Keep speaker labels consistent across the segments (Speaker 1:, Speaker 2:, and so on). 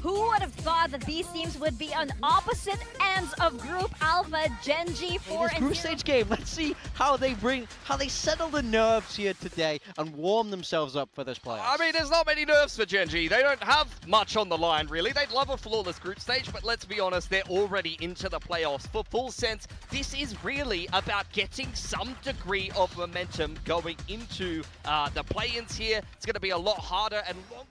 Speaker 1: Who would have thought that these teams would be on opposite ends of Group Alpha? Gen.G 4
Speaker 2: and group stage game. Let's see how they settle the nerves here today and warm themselves up for this playoff.
Speaker 3: I mean, there's not many nerves for Gen.G. They don't have much on the line, really. They'd love a flawless group stage, but let's be honest, they're already into the playoffs. For Full Sense, this is really about getting some degree of momentum going into the play-ins here. It's going to be a lot harder and long.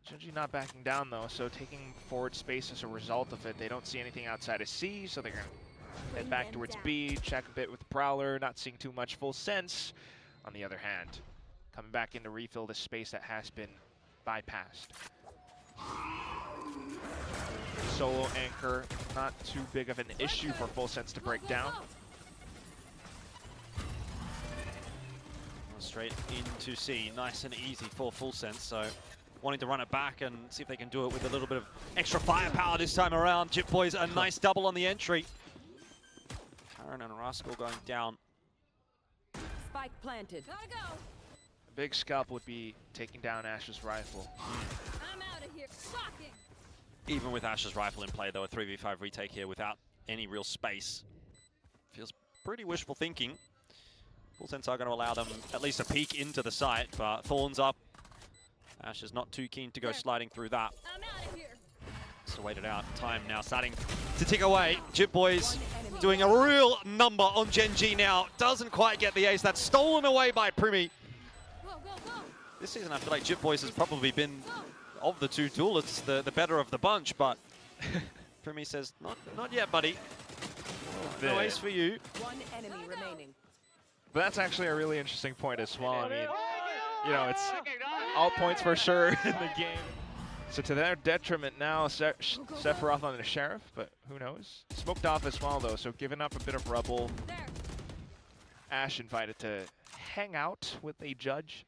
Speaker 4: Gen.G not backing down though, so taking forward space as a result of it. They don't see anything outside of C, so they're going to head back towards B, check a bit with Prowler, not seeing too much. Full Sense, on the other hand, coming back in to refill the space that has been bypassed. Solo anchor, not too big of an issue for Full Sense to break down.
Speaker 5: Straight into C, nice and easy for Full Sense, so wanting to run it back and see if they can do it with a little bit of extra firepower this time around. Jip Boys, a nice double on the entry. Karen and Rascal going down.
Speaker 6: Spike planted.
Speaker 1: Gotta go.
Speaker 4: A big scalp would be taking down Ash's rifle.
Speaker 1: I'm out of here. Shocking.
Speaker 5: Even with Ash's rifle in play, though, a 3v5 retake here without any real space. Feels pretty wishful thinking. Full Sense are going to allow them at least a peek into the site, but Thorns up. Ash is not too keen to go sliding through that.
Speaker 1: I'm out of here.
Speaker 5: So wait it out. Time now starting to tick away. Jip Boys doing a real number on Gen.G now. Doesn't quite get the ace. That's stolen away by Primi.
Speaker 1: Go, go, go.
Speaker 5: This season I feel like Jip Boys has probably been, of the two duelists, the better of the bunch, but Primi says, not yet, buddy. No ace for you.
Speaker 6: One enemy remaining.
Speaker 4: But that's actually a really interesting point as well. I mean, you know, it's all points for sure in the game. So to their detriment now, Sephiroth on the Sheriff, but who knows? Smoked off as well though, so giving up a bit of rubble. Ash invited to hang out with a judge.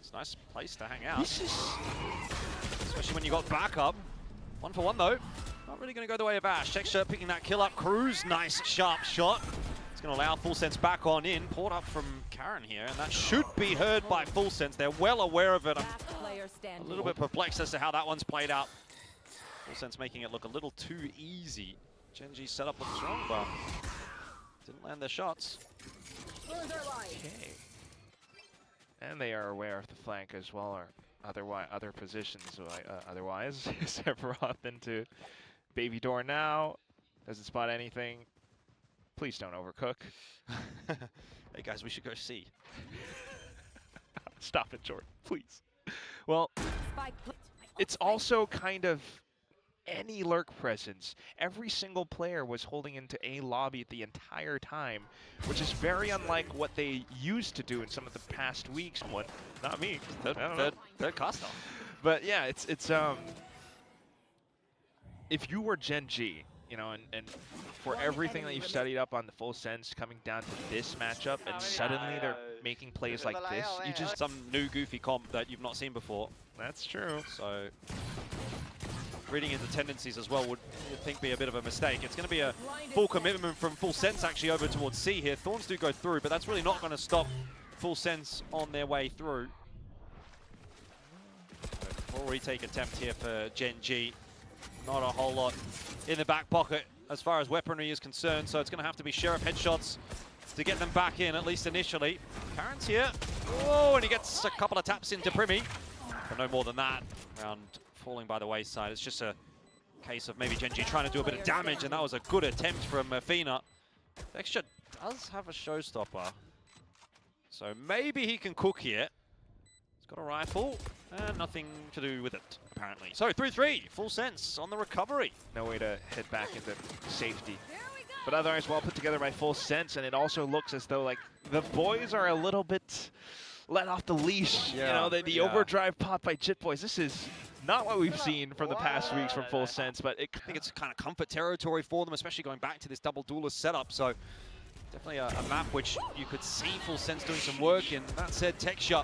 Speaker 5: It's a nice place to hang out. Especially when you got backup. 1 for 1 though. Not really going to go the way of Ash. Texture picking that kill up. Cruz, nice sharp shot. It's going to allow Full Sense back on in. Poured up from Karen here, and that should be heard by Full Sense. They're well aware of it. I'm a little bit perplexed as to how that one's played out. Full Sense making it look a little too easy. Gen.G's setup looks strong, but didn't land their shots.
Speaker 4: Okay. And they are aware of the flank as well, or other positions. Otherwise, Sephiroth into Baby Door now. Doesn't spot anything. Please don't overcook.
Speaker 5: Hey guys, we should go see.
Speaker 4: Stop it, Jordan, please. Well, it's also kind of any lurk presence. Every single player was holding into A lobby the entire time, which is very unlike what they used to do in some of the past weeks. What? Not me.
Speaker 5: Third cast off.
Speaker 4: But yeah, it's if you were Gen.G, you know, and for everything that you've studied up on the Full Sense coming down to this matchup, and suddenly they're making plays like this,
Speaker 5: you just some new goofy comp that you've not seen before.
Speaker 4: That's true.
Speaker 5: So reading into tendencies as well would think be a bit of a mistake. It's going to be a full commitment from Full Sense actually over towards C here. Thorns do go through, but that's really not going to stop Full Sense on their way through. Full retake attempt here for Gen.G. Not a whole lot in the back pocket as far as weaponry is concerned, so it's going to have to be Sheriff headshots to get them back in, at least initially. Karen's here. Oh, and he gets a couple of taps into Primi, but no more than that. Round falling by the wayside. It's just a case of maybe Gen.G trying to do a bit of damage, and that was a good attempt from Fina. Texture does have a showstopper, so maybe he can cook here. He's got a rifle, and nothing to do with it, apparently. So 3-3, Full Sense on the recovery.
Speaker 4: No way to head back into safety. But otherwise, well put together by Full Sense, and it also looks as though like the boys are a little bit let off the leash.
Speaker 5: Yeah,
Speaker 4: you know, the overdrive pop by Jit Boys. This is not what we've seen from the past weeks from Full Sense, but I
Speaker 5: think it's kind of comfort territory for them, especially going back to this double duelist setup. So definitely a map which you could see Full Sense doing some work in. That said, Texture,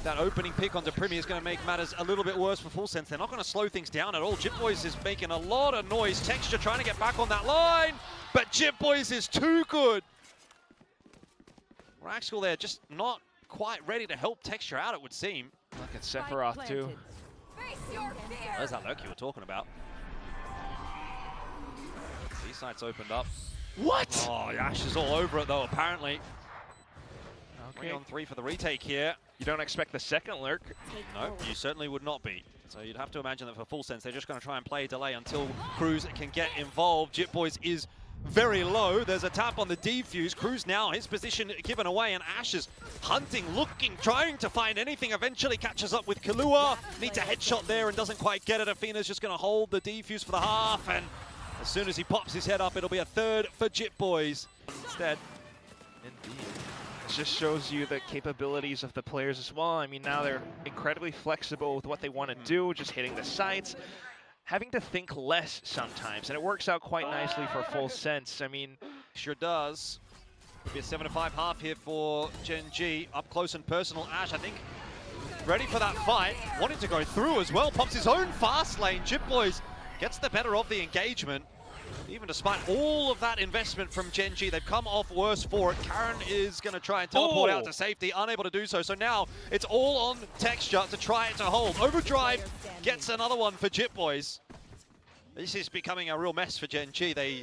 Speaker 5: that opening pick onto Primi is going to make matters a little bit worse for Full Sense. They're not going to slow things down at all. Jip Boys is making a lot of noise. Texture trying to get back on that line, but Jip Boys is too good. Raxel there just not quite ready to help Texture out, it would seem. I
Speaker 4: Look at Sephiroth too.
Speaker 5: There's that lurk you were talking about. B-side's opened up.
Speaker 4: What?
Speaker 5: Oh, Ash is all over it though, apparently.
Speaker 4: Okay.
Speaker 5: 3-on-3 for the retake here.
Speaker 4: You don't expect the second lurk.
Speaker 5: No, you certainly would not be. So you'd have to imagine that for full sense, they're just going to try and play delay until Cruz can get involved. Jitboys is very low. There's a tap on the defuse. Cruz now, his position given away, and Ash is hunting, looking, trying to find anything. Eventually catches up with Kahlua. Needs a headshot there and doesn't quite get it. Afina's just going to hold the defuse for the half, and as soon as he pops his head up, it'll be a third for Jitboys. Instead,
Speaker 4: Indeed. It just shows you the capabilities of the players as well. I mean, now they're incredibly flexible with what they want to do, just hitting the sights, having to think less sometimes, and it works out quite nicely for full sense. I mean,
Speaker 5: sure does. Could be a 7-5 half here for Gen G. Up close and personal. Ash, I think, ready for that fight. Wanting to go through as well. Pops his own fast lane. Jitboys gets the better of the engagement. Even despite all of that investment from Gen G, they've come off worse for it. Karen is going to try and teleport out to safety, unable to do so. So now it's all on Texture to try to hold. Overdrive gets another one for Jitboys. This is becoming a real mess for Gen G. They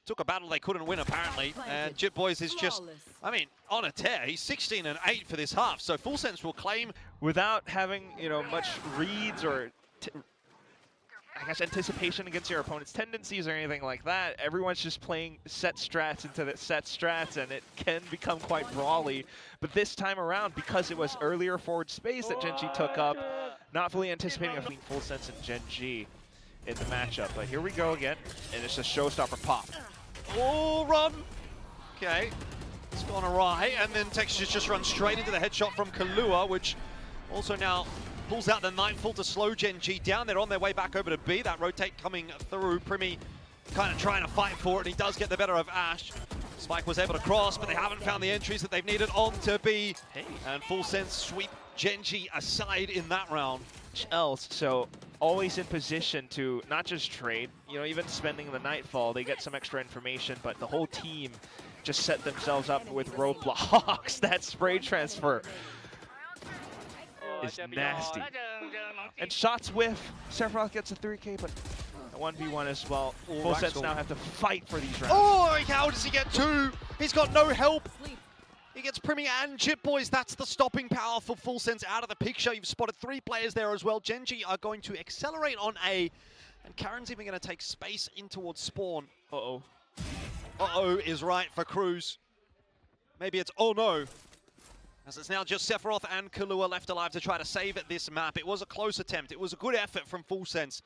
Speaker 5: took a battle they couldn't win, apparently. And Jitboys is just, I mean, on a tear. He's 16-8 for this half. So Full Sense will claim
Speaker 4: without having, you know, much reads or I guess anticipation against your opponent's tendencies or anything like that. Everyone's just playing set strats into the set strats, and it can become quite brawly. But this time around, because it was earlier forward space that Gen G took up, not fully anticipating between Full Sense and Gen G in the matchup. But here we go again, and it's a showstopper pop.
Speaker 5: Oh, run! Okay, it's gone awry, and then Textures just runs straight into the headshot from Kahlua, which also now pulls out the Nightfall to slow Gen G down. They're on their way back over to B. That rotate coming through. Primi kind of trying to fight for it, and he does get the better of Ash. Spike was able to cross, but they haven't found the entries that they've needed on to B. And Full Sense sweep Gen G aside in that round.
Speaker 4: Else, so always in position to not just trade, you know, even spending the Nightfall, they get some extra information, but the whole team just set themselves up with roadblocks. That spray transfer is nasty. And shots whiff. Sephiroth gets a 3K, but a 1v1 as well. Full Sense now have to fight for these rounds.
Speaker 5: Oh, how does he get two? He's got no help. He gets Primi and Jitboys. That's the stopping power for Full Sense out of the picture. You've spotted 3 players there as well. Gen G are going to accelerate on A, and Karen's even going to take space in towards spawn.
Speaker 4: Uh-oh.
Speaker 5: Uh-oh is right for Cruz. Maybe it's oh no. As it's now just Sephiroth and Kahlua left alive to try to save at this map. It was a close attempt. It was a good effort from Full Sense,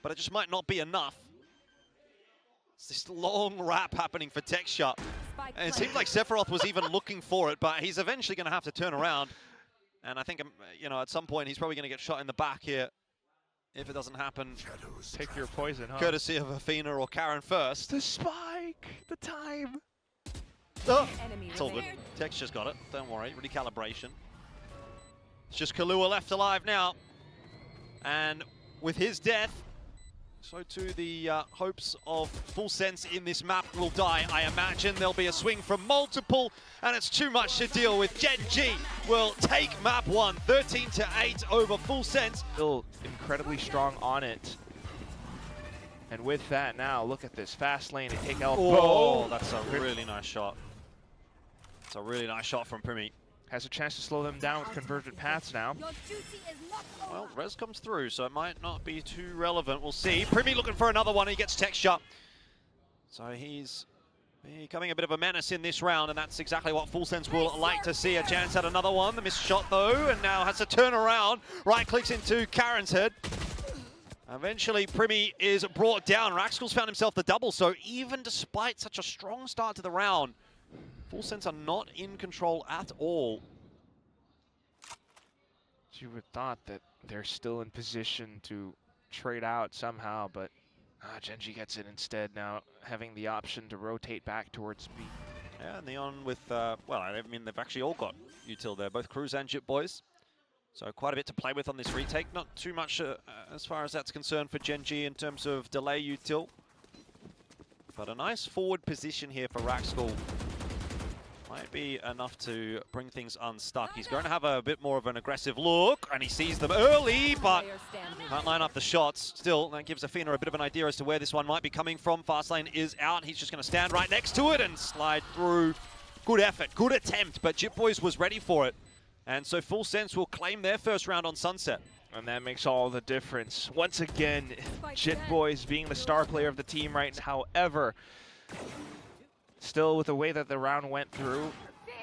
Speaker 5: but it just might not be enough. It's this long wrap happening for Texture. And it seemed like Sephiroth was even looking for it, but he's eventually going to have to turn around. And I think, you know, at some point he's probably going to get shot in the back here if it doesn't happen.
Speaker 4: Pick your poison, huh?
Speaker 5: Courtesy of Afina or Karen first.
Speaker 4: The spike! The time!
Speaker 5: Oh, it's all good. Texture's got it. Don't worry. Recalibration. It's just Kahlua left alive now. And with his death, so too the hopes of Full Sense in this map will die. I imagine there'll be a swing from multiple, and it's too much to deal with. Gen G will take map 1, 13-8 over Full Sense.
Speaker 4: Still incredibly strong on it. And with that now, look at this fast lane and take elbow.
Speaker 5: Oh, that's a really nice shot. It's a really nice shot from Primi.
Speaker 4: Has a chance to slow them down with converted paths now.
Speaker 5: Well, res comes through, so it might not be too relevant. We'll see. Primi looking for another one. He gets Texture. So he's becoming a bit of a menace in this round, and that's exactly what Full Sense will like to see. A chance at another one. The missed shot, though, and now has to turn around. Right clicks into Karen's head. Eventually, Primi is brought down. Raxkul's found himself the double, so even despite such a strong start to the round, Full Sense are not in control at all.
Speaker 4: You would thought that they're still in position to trade out somehow, but Gen G gets it instead now, having the option to rotate back towards B.
Speaker 5: Yeah, Neon with, well, I mean, they've actually all got util there, both Cruz and Jitboys. So quite a bit to play with on this retake. Not too much as far as that's concerned for Gen G in terms of delay util. But a nice forward position here for Raxkul. Might be enough to bring things unstuck. He's going to have a bit more of an aggressive look, and he sees them early, but
Speaker 6: Player standing.
Speaker 5: can't line up the shots. Still, that gives Athena a bit of an idea as to where this one might be coming from. Fast lane is out. He's just going to stand right next to it and slide through. Good effort, good attempt, but Jit Boys was ready for it. And so Full Sense will claim their first round on Sunset.
Speaker 4: And that makes all the difference. Once again, Jit Boys being the star player of the team right now. However, still with the way that the round went through,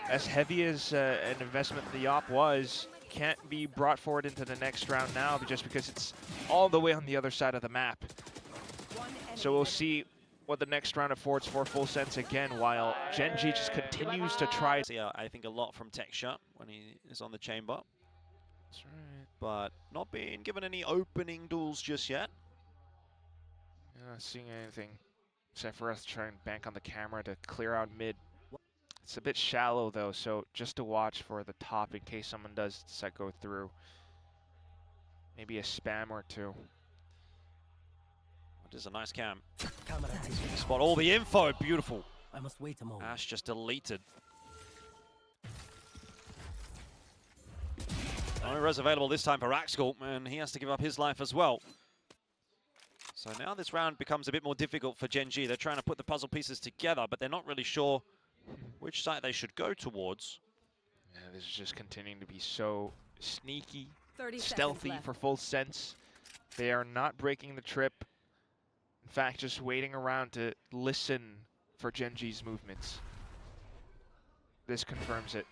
Speaker 4: as heavy as an investment the op was, can't be brought forward into the next round now just because it's all the way on the other side of the map. So we'll see what the next round affords for Full Sense again, while Gen.G just continues to try.
Speaker 5: Yeah, I think a lot from Texture when he is on the chamber.
Speaker 4: That's right.
Speaker 5: But not being given any opening duels just yet.
Speaker 4: Not seeing anything. Sephiroth trying to bank on the camera to clear out mid. It's a bit shallow though, so just to watch for the top in case someone does decide to go through. Maybe a spam or two.
Speaker 5: It is a nice cam. Spot all the info, beautiful.
Speaker 7: I must wait a moment.
Speaker 5: Ash just deleted. No res available this time for Axel, and he has to give up his life as well. So now this round becomes a bit more difficult for Gen.G. They're trying to put the puzzle pieces together, but they're not really sure which side they should go towards.
Speaker 4: Yeah, this is just continuing to be so sneaky,
Speaker 6: 30
Speaker 4: stealthy
Speaker 6: seconds
Speaker 4: for Full Sense. They are not breaking the trip. In fact, just waiting around to listen for Gen.G's movements. This confirms it.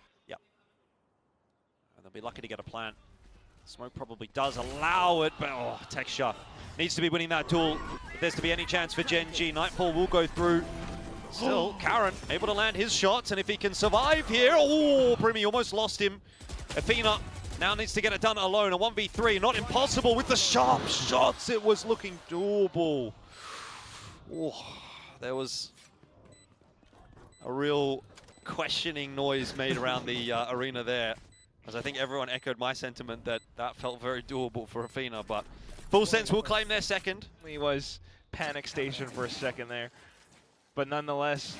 Speaker 5: They'll be lucky to get a plant. Smoke probably does allow it, but oh, Texture needs to be winning that duel if there's to be any chance for Gen.G. Nightfall will go through. Still, Karen able to land his shots, and if he can survive here, oh, Primi almost lost him. Athena now needs to get it done alone. A 1v3, not impossible with the sharp shots. It was looking doable. Oh, there was a real questioning noise made around the arena there, as I think everyone echoed my sentiment that that felt very doable for Athena, but Full Sense will claim their second.
Speaker 4: He was panic station for a second there, but nonetheless,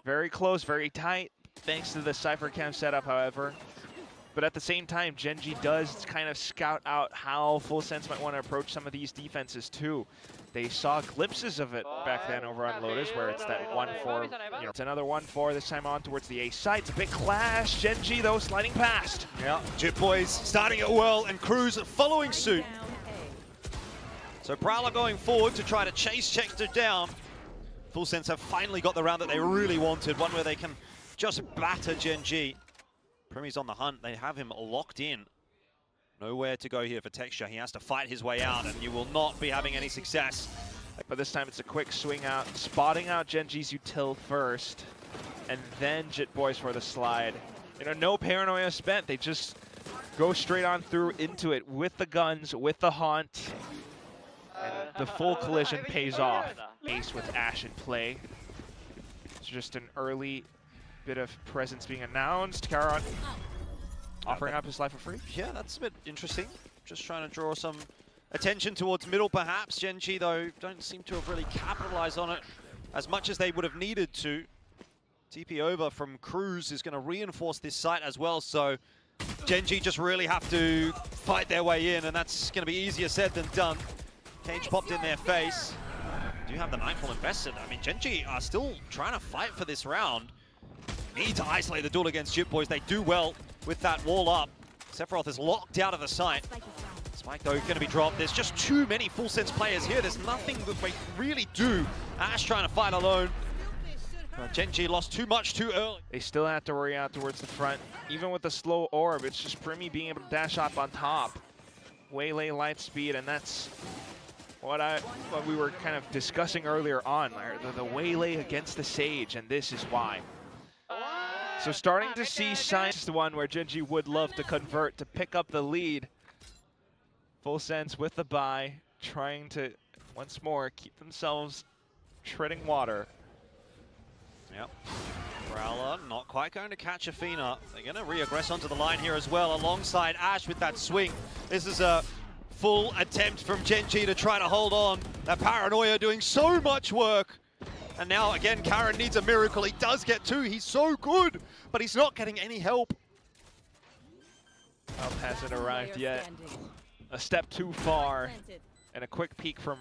Speaker 4: very close, very tight, thanks to the Cypher Cam setup, however. But at the same time, Gen.G does kind of scout out how Full Sense might want to approach some of these defenses too. They saw glimpses of it back then over on Lotus, where it's that 1-4. You know, it's another 1-4 this time on towards the A side. It's a big clash. Gen.G though sliding past.
Speaker 5: Yeah, Jit Boys starting it well, and Cruz following suit.
Speaker 6: down A.
Speaker 5: So Prowler going forward to try to chase Texture down. Full Sense have finally got the round that they really wanted, one where they can just batter Gen.G. Primi's on the hunt. They have him locked in. Nowhere to go here for Texture. He has to fight his way out, and you will not be having any success.
Speaker 4: But this time it's a quick swing out, spotting out Gen.G's util first, and then Jit Boys for the slide. You know, no paranoia spent. They just go straight on through into it with the guns, with the haunt, and the full collision pays off. Ace with Ash in play. It's just an early bit of presence being announced. Karon offering up his life for free.
Speaker 5: Yeah, that's a bit interesting. Just trying to draw some attention towards middle, perhaps. Gen.G, though, don't seem to have really capitalized on it as much as they would have needed to. TP over from Cruz is going to reinforce this site as well, so Gen.G just really have to fight their way in, and that's going to be easier said than done. Cage popped in their face. Do have the Nightfall invested. I mean, Gen.G are still trying to fight for this round. Need to isolate the duel against Jit Boys. They do well with that wall up. Sephiroth is locked out of the site. Spike, though, going to be dropped. There's just too many Full Sense players here. There's nothing that they really do. Ash trying to fight alone. Gen.G lost too much too early.
Speaker 4: They still have to worry out towards the front. Even with the slow orb, it's just Primi being able to dash up on top. Waylay light speed, and that's what we were kind of discussing earlier on. The Waylay against the Sage, and this is why. So starting to see signs, the one where Gen.G would love to convert to pick up the lead. Full Sense with the buy, trying to once more keep themselves treading water.
Speaker 5: Yep. Prowler not quite going to catch Athena. They're going to re-aggress onto the line here as well, alongside Ash with that swing. This is a full attempt from Gen.G to try to hold on. That paranoia doing so much work.
Speaker 7: And now, again, Karen needs a miracle. He does get 2. He's so good, but he's not getting any help.
Speaker 4: Help hasn't arrived
Speaker 6: Player
Speaker 4: yet.
Speaker 6: standing.
Speaker 4: A step too far.
Speaker 6: Planted.
Speaker 4: And a quick peek from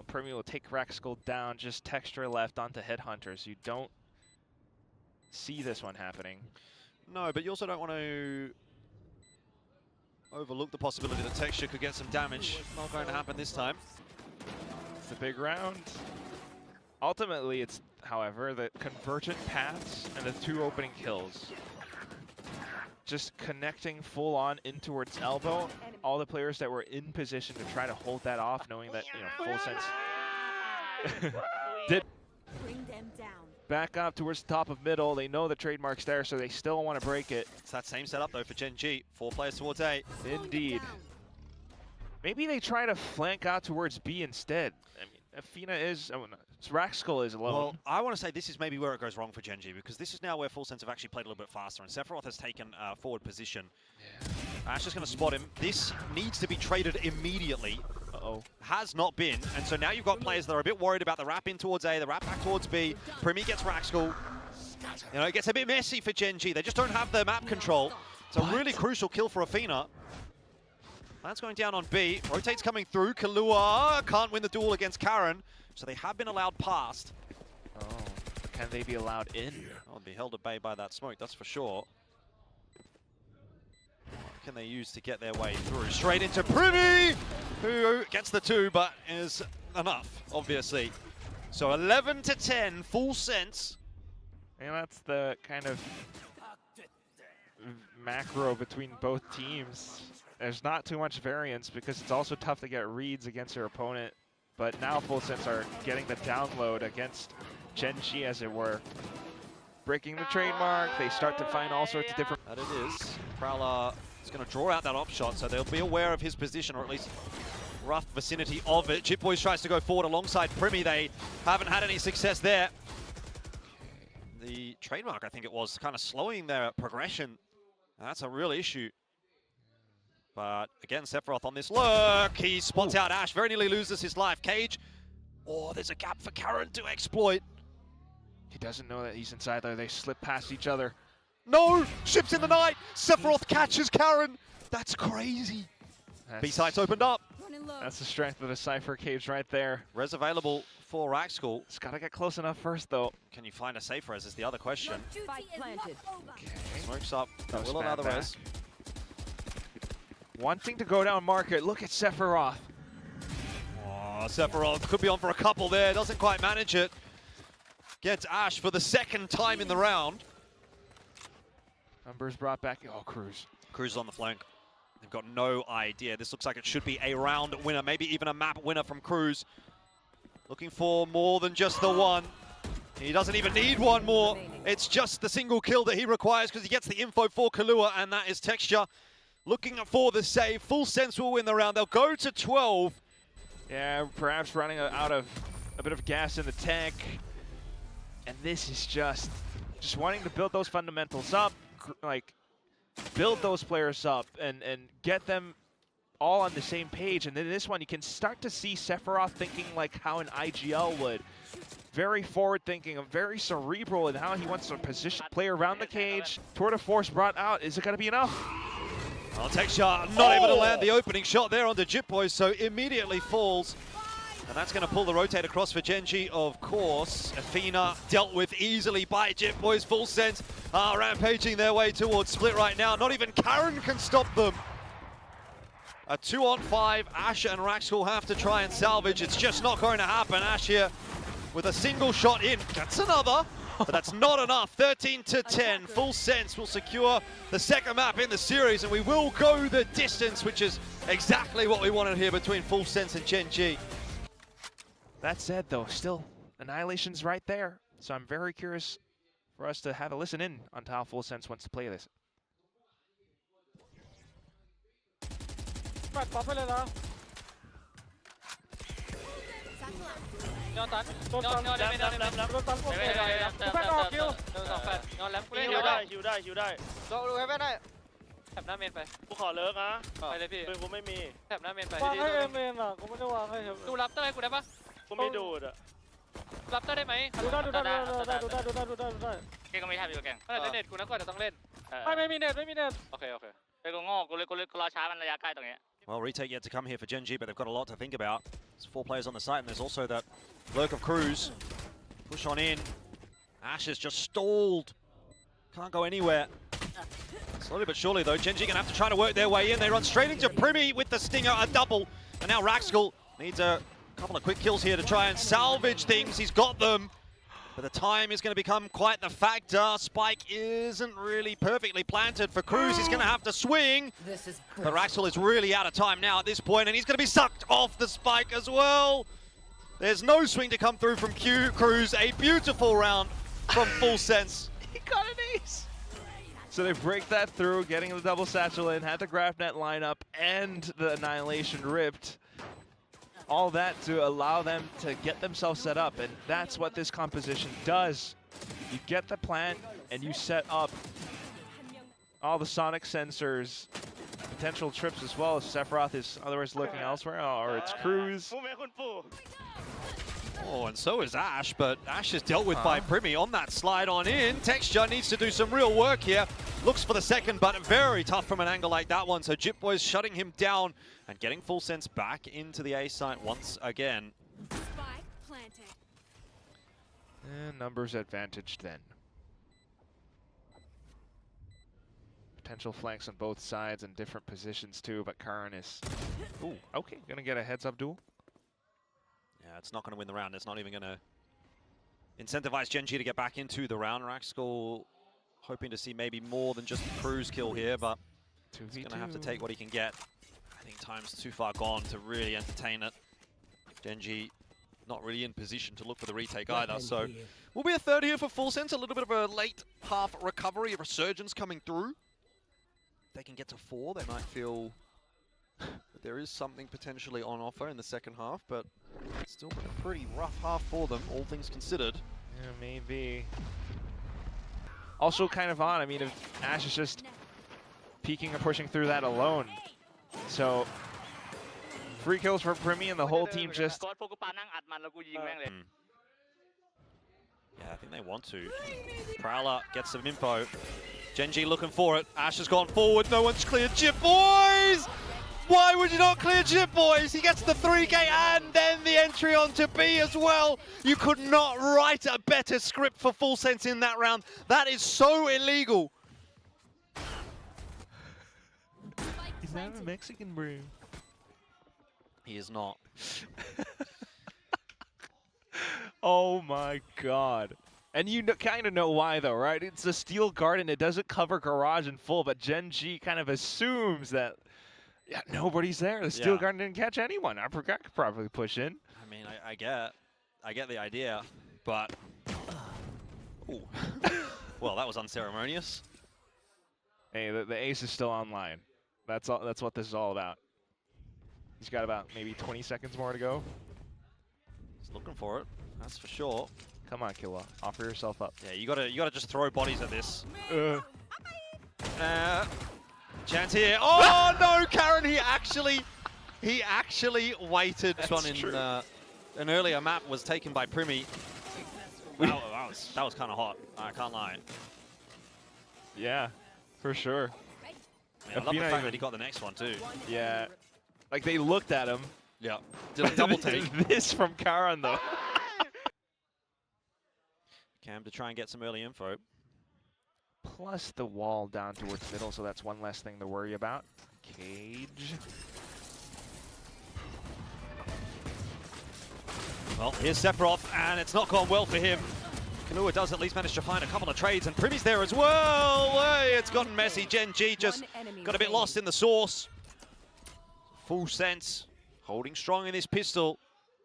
Speaker 4: Primi will take Raxkull down, just texture left onto Headhunters. You don't see this one happening.
Speaker 7: No, but you also don't want to overlook the possibility that Texture could get some damage. Not going to happen this time.
Speaker 4: It's a big round. Ultimately, it's, however, the convergent paths and the 2 opening kills. Just connecting full on in towards elbow. All the players that were in position to try to hold that off, knowing that, full sense did
Speaker 6: Bring them down.
Speaker 4: back up towards the top of middle. They know the trademark's there, so they still want to break it.
Speaker 7: It's that same setup, though, for Gen G. 4 players towards A.
Speaker 4: Indeed. Maybe they try to flank out towards B instead. I mean, Athena is, Raxkull is alone.
Speaker 7: Well, I want to say this is maybe where it goes wrong for Gen G, because this is now where Full Sense have actually played a little bit faster, and Sephiroth has taken forward position. Ash is going to spot him. This needs to be traded immediately.
Speaker 4: Uh-oh.
Speaker 7: Has not been, and so now you've got players that are a bit worried about the wrap in towards A, the wrap back towards B. Primi gets Raxkull. It gets a bit messy for Gen G. They just don't have the map control. It's a really crucial kill for Athena. That's going down on B. Rotate's coming through. Kahlua can't win the duel against Karen, so they have been allowed past.
Speaker 4: Oh, can they be allowed in?
Speaker 7: I'll be held at bay by that smoke, that's for sure. What can they use to get their way through? Straight into Primi, who gets the 2, but is enough, obviously. So 11 to 10, Full Sense.
Speaker 4: And that's the kind of macro between both teams. There's not too much variance because it's also tough to get reads against your opponent. But now Full Sense are getting the download against Gen G, as it were. Breaking the trademark, they start to find all sorts of different...
Speaker 7: That it is. Prowler is going to draw out that op shot, so they'll be aware of his position, or at least rough vicinity of it. Jip Boys tries to go forward alongside Primi. They haven't had any success there. The trademark, I think it was, kind of slowing their progression. That's a real issue. But again, Sephiroth on this lurk. He spots out Ash, very nearly loses his life. Cage. Oh, there's a gap for Karen to exploit.
Speaker 4: He doesn't know that he's inside there. They slip past each other.
Speaker 7: No! Ships in the night! Sephiroth catches Karen! That's crazy. B-sides opened up.
Speaker 6: Running low.
Speaker 4: That's the strength of the Cypher Cage right there.
Speaker 7: Res available for Raxkull.
Speaker 4: It's got to get close enough first, though.
Speaker 7: Can you find a safe res is the other question.
Speaker 6: Spike planted.
Speaker 4: Okay.
Speaker 7: Smokes up. That
Speaker 4: No
Speaker 7: will allow the
Speaker 4: spam
Speaker 7: res.
Speaker 4: Wanting to go down market. Look at Sephiroth.
Speaker 7: Oh, Sephiroth could be on for a couple there. Doesn't quite manage it. Gets Ash for the 2nd time in the round.
Speaker 4: Numbers brought back. Oh, Cruz.
Speaker 7: Cruz is on the flank. They've got no idea. This looks like it should be a round winner, maybe even a map winner from Cruz. Looking for more than just the one. He doesn't even need one more. It's just the single kill that he requires because he gets the info for Kahlua, and that is Texture. Looking for the save. Full Sense will win the round. They'll go to 12.
Speaker 4: Yeah, perhaps running out of a bit of gas in the tank. And this is just wanting to build those fundamentals up, like build those players up and get them all on the same page. And then this one, you can start to see Sephiroth thinking like how an IGL would. Very forward thinking, very cerebral in how he wants to position play around the cage. Tour de force brought out. Is it going to be enough?
Speaker 7: Well, Texture not able to land the opening shot there onto Jip Boys, so immediately falls. And that's going to pull the rotate across for Gen G, of course. Athena dealt with easily by Jip Boys. Full Sense rampaging their way towards split right now. Not even Karen can stop them. A 2-on-5. Ash and Raxkull have to try and salvage. It's just not going to happen. Ash here with a single shot in. Gets another, but that's not enough. 13 to 10. Full Sense will secure the 2nd map in the series, and we will go the distance, which is exactly what we wanted here between Full Sense and Gen G.
Speaker 4: That said, though, still, Annihilation's right there. So I'm very curious for us to have a listen in on how Full Sense wants to play this.
Speaker 8: แปดป๊อปไปเลยนะย้อนตันโดนตันโดนตันโอเคแปดออกคิวย้อนแลมกูเล่นฮิวได้ฮิวได้ดูให้แม่ได้แถบหน้าเมนไปกูขอเลิกนะไปเลยพี่ปืนกูไม่มีแถบหน้าเมนไปวางให้เมนอ่ะกูไม่ได้วางให้ดูรับเตอร์ให้กูได้ปะกูไม่ดูดอ่ะ รับเตอร์ได้ไหมดูได้เก่งก็ไม่ทำอยู่เก่งเล่นเน็ตกูนะก่อนจะต้องเล่นไม่มีเน็ตโอเคไปกูโง่กูรอช้ามันระยะใกล้ตรงนี้
Speaker 7: Well, retake yet to come here for Gen G, but they've got a lot to think about. There's 4 players on the site, and there's also that lurk of Cruz. Push on in. Ash is just stalled. Can't go anywhere. Slowly but surely, though, Gen G gonna have to try to work their way in. They run straight into Primi with the stinger, a double. And now Raxkull needs a couple of quick kills here to try and salvage things. He's got them. But the time is going to become quite the factor. Spike isn't really perfectly planted for Cruz. He's going to have to swing. But Raxkull is really out of time now at this point, and he's going to be sucked off the spike as well. There's no swing to come through from Cruz. A beautiful round from Full Sense.
Speaker 4: He got an ace. So they break that through, getting the double satchel in, had the grab net lineup and the annihilation ripped. All that to allow them to get themselves set up, and that's what this composition does. You get the plant and you set up all the sonic sensors, potential trips as well, if Sephiroth is otherwise looking elsewhere, or it's Cruz.
Speaker 7: Oh, and so is Ash, but Ash is dealt with by Primi on that slide on in. Texture needs to do some real work here. Looks for the second, but very tough from an angle like that one. So Jip Boy's shutting him down and getting Full Sense back into the A site once again.
Speaker 6: Spike planted.
Speaker 4: And numbers advantage then. Potential flanks on both sides in different positions too, but Karin is... Ooh, okay, gonna get a heads-up duel.
Speaker 7: Yeah, it's not going to win the round. It's not even going to incentivize Gen G to get back into the round. Raxkull hoping to see maybe more than just a Cruz kill here, but he's going to have to take what he can get. I think time's too far gone to really entertain it. Gen G not really in position to look for the retake either, so will be a third here for Full Sense. A little bit of a late half recovery, a resurgence coming through. If they can get to 4, they might feel that there is something potentially on offer in the second half, but it's still been a pretty rough half for them, all things considered.
Speaker 4: Yeah, maybe. Also kind of odd, I mean, if Ash is just peeking and pushing through that alone. So, 3 kills for Primi and the whole team just...
Speaker 7: Yeah, I think they want to. Prowler gets some info. Gen G looking for it. Ash has gone forward, no one's cleared Jip Boys! Why would you not clear Jip Boys? He gets the 3K and then the entry onto B as well. You could not write a better script for Full Sense in that round. That is so illegal.
Speaker 4: Is that a Mexican brew?
Speaker 7: He is not.
Speaker 4: Oh my god. And you kind of know why though, right? It's a steel garden, it doesn't cover garage in full, but Gen G kind of assumes that yeah, nobody's there. The steel garden didn't catch anyone. I could probably push in.
Speaker 7: I mean, I get the idea, but ooh. Well, that was unceremonious.
Speaker 4: Hey, the ace is still online. That's all. That's what this is all about. He's got about maybe 20 seconds more to go.
Speaker 7: He's looking for it. That's for sure.
Speaker 4: Come on, Killa. Offer yourself up.
Speaker 7: Yeah, you gotta just throw bodies at this. Chance here. Oh no, Karen! He actually waited. This one in an earlier map was taken by Primi. That was kind of hot. I can't lie.
Speaker 4: Yeah, for sure.
Speaker 7: Yeah, I love the fact that he got the next one too.
Speaker 4: Yeah, like they looked at him.
Speaker 7: Yeah, did a double take.
Speaker 4: This from Karan though.
Speaker 7: Cam to try and get some early info.
Speaker 4: Plus the wall down towards middle, so that's one less thing to worry about. Cage.
Speaker 7: Well, here's Sephiroth, and it's not gone well for him. Kanua does at least manage to find a couple of trades, and Primi's there as well. Hey, it's gotten messy. Gen G just got a bit lost in the sauce. Full Sense, holding strong in this pistol.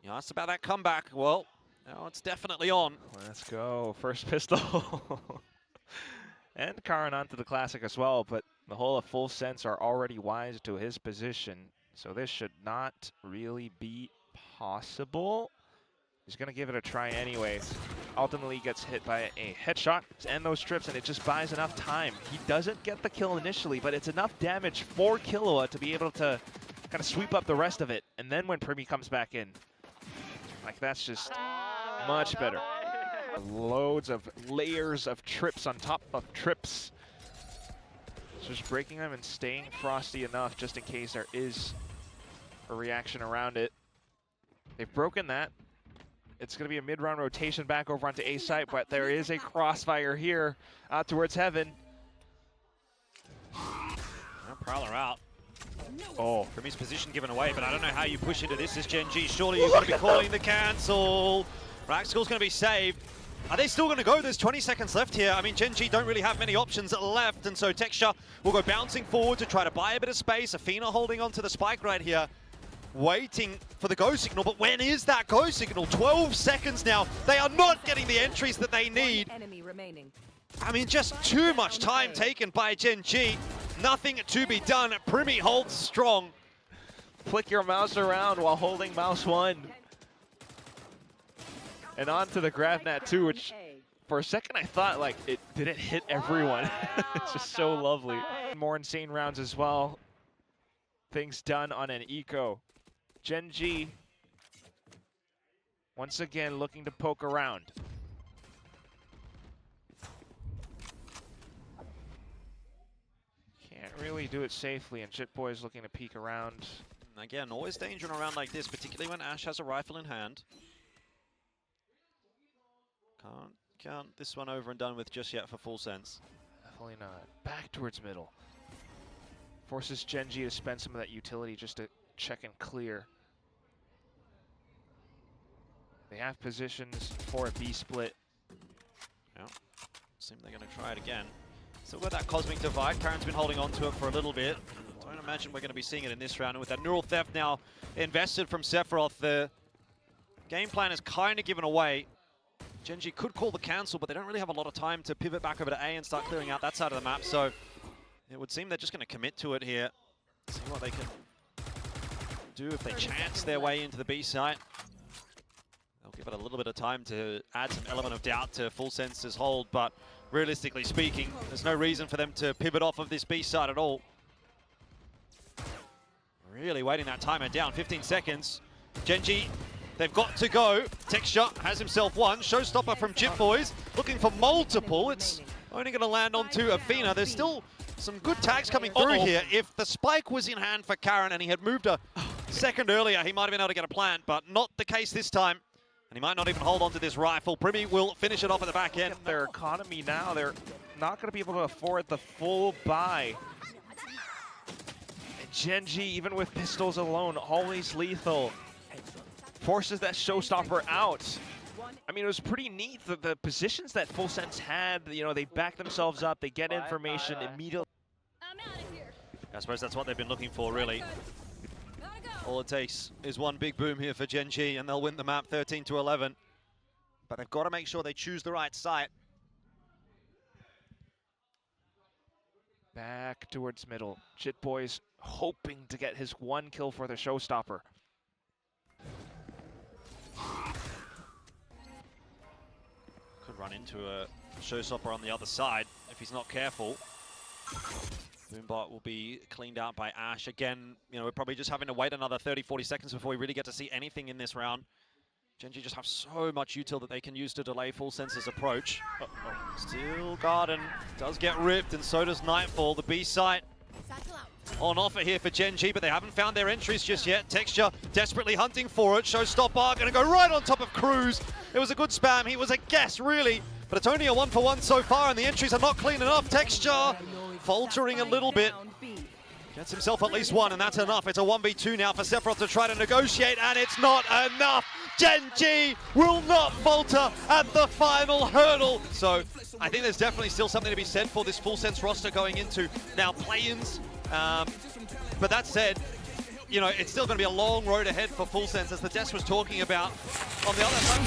Speaker 7: You asked about that comeback. Well, now it's definitely on.
Speaker 4: Let's go. First pistol. And Karan onto the classic as well, but the whole of Full Sense are already wise to his position, so this should not really be possible. He's going to give it a try anyways. Ultimately gets hit by a headshot and those trips, and it just buys enough time. He doesn't get the kill initially, but it's enough damage for Killua to be able to kind of sweep up the rest of it. And then when Primi comes back in, like that's just Much better. Loads of layers of trips on top of trips. Just breaking them and staying frosty enough just in case there is a reaction around it. They've broken that. It's going to be a mid-round rotation back over onto A site, but there is a crossfire here out towards heaven.
Speaker 7: Prowler out.
Speaker 4: Oh.
Speaker 7: From his position given away, but I don't know how you push into this as Gen.G. Surely you're going to be calling the cancel. Raxcall's going to be saved. Are they still going to go? There's 20 seconds left here. I mean, Gen.G. don't really have many options left, and so Texture will go bouncing forward to try to buy a bit of space. Athena holding onto the spike right here, waiting for the go signal, but when is that go signal? 12 seconds now. They are not getting the entries that they need. I mean, just too much time taken by Gen.G. Nothing to be done. Primi holds strong.
Speaker 4: Flick your mouse around while holding mouse 1. And onto the grab net too, which for a second I thought like it didn't hit everyone. It's just so lovely. More insane rounds as well. Things done on an eco. Gen.G. once again looking to poke around. Can't really do it safely, and Jitboy's looking to peek around.
Speaker 7: Again, always danger in a round like this, particularly when Ash has a rifle in hand. Can't count this one over and done with just yet for full sense.
Speaker 4: Definitely not. Back towards middle. Forces Gen.G to spend some of that utility just to check and clear. They have positions for a B split.
Speaker 7: Yeah. Seem they're going to try it again. Still got that Cosmic Divide. Karen's been holding on to it for a little bit. Don't imagine we're going to be seeing it in this round. And with that Neural Theft now invested from Sephiroth, the game plan is kind of given away. Gen.G could call the cancel, but they don't really have a lot of time to pivot back over to A and start clearing out that side of the map. So it would seem they're just going to commit to it here. See what they can do if they chance their way into the B site. They'll give it a little bit of time to add some element of doubt to Full Sense's hold, but realistically speaking, there's no reason for them to pivot off of this B side at all. Really waiting that timer down, 15 seconds. Gen.G, they've got to go. Texture has himself one. Showstopper from Jitboys, looking for multiple. It's only going to land onto Athena. There's still some good tags coming through here. If the spike was in hand for Karen and he had moved a second earlier, he might have been able to get a plant, but not the case this time. And he might not even hold on to this rifle. Primi will finish it off at the back end.
Speaker 4: Their economy now, they're not going to be able to afford the full buy. And Gen.G, even with pistols alone, always lethal. Forces that showstopper out. I mean, it was pretty neat, the positions that Full Sense had. You know, they back themselves up, they get information immediately.
Speaker 1: I'm out of here.
Speaker 7: I suppose that's what they've been looking for, really. All it takes is one big boom here for Gen.G, and they'll win the map 13-11. But they've got to make sure they choose the right site.
Speaker 4: Back towards middle. Jitboys hoping to get his one kill for the showstopper.
Speaker 7: Could run into a showstopper on the other side if he's not careful. Boombot will be cleaned out by Ash. Again, you know, we're probably just having to wait another 30-40 seconds before we really get to see anything in this round. Gen.G just have so much util that they can use to delay Full Sense's approach. Still Garden does get ripped, and so does Nightfall. The B site on offer here for Gen.G, but they haven't found their entries just yet. Texture desperately hunting for it. Showstopper gonna go right on top of Cruz. It was a good spam. He was a guess, really, but it's only a 1-for-1 so far, and the entries are not clean enough. Texture faltering a little bit. Gets himself at least one, and that's enough. It's a 1v2 now for Sephiroth to try to negotiate, and it's not enough. Gen.G will not falter at the final hurdle. So I think there's definitely still something to be said for this Full Sense roster going into now play-ins. But that said, you know, it's still going to be a long road ahead for Full Sense, as the Des was talking about. On the other side,